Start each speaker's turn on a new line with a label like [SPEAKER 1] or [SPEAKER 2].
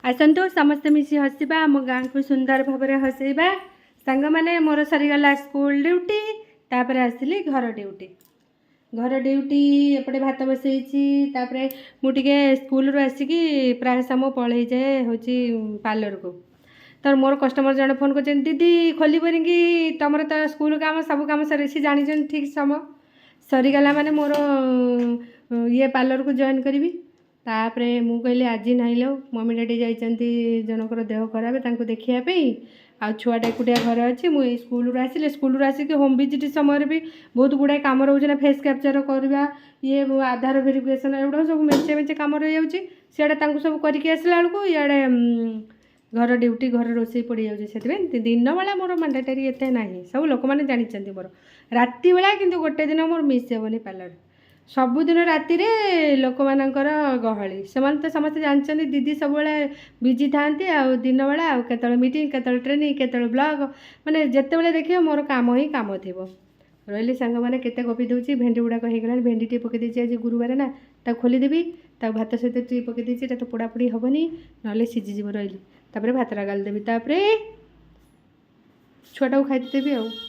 [SPEAKER 1] आसतु समस्ते मिसी हसवा आम गाँ को सुंदर भाव में हसैबा सांग मैंने मोर सरीगला स्कूल ड्यूटी तापर आसली घर ड्यूटी एपटे भात बसई मुझे स्कूल रू आसिकी प्राय समय पलि जाए हूँ पार्लर को तो मोर कस्टमर जन फोन कर दीदी खोली कि तुम तो स्कूल काम सब काम सर सी जानी ठीक समय सरीगला माने मोर ये पार्लर को जॉइन करी तापरे मु कहली आज नहीं लो मम्मी डैडी जाइछंती जनकर देह खराब देखियापी आ छुआटा एकुटिया घर अच्छी मुझे स्कूल आसिक होम विजिट समय भी बहुत गुड़ाए कम रोचे ना फेस कैप्चर करवा ये आधार वेरिफिकेशन एगुड़ा सब मेचे मेचे कम रही जाऊँगी सियाड़े सब करके आसला बेलू इे घर ड्यूटी घर रोसे पड़ जाऊँगी दिन बेला मोर मैंडेटरी एत ना सब लोक मैंने जानते मोर राति बेला किंतु गोटे दिन मोर मिस हेबनी पार्लर सबुदिन राति लोक मानकर गहली से तो समस्त जानते दीदी सब बिजी था दिन बेला केतल मीटिंग केतल ट्रेनिंग केतल ब्लॉग माने जिते बड़े देखिए मोर काम ही काम थी रही सांग मैंने केते गपी दूसरी भेंडी गुड़ाक होगा भेंडी टी पकई आज गुरुवार ना खोलीदेवी भात सहित टी पकई तो पोड़ापोड़ी हेनी ना सीझीज रही भातटा गालीदेवी छुआटा को खाई देवी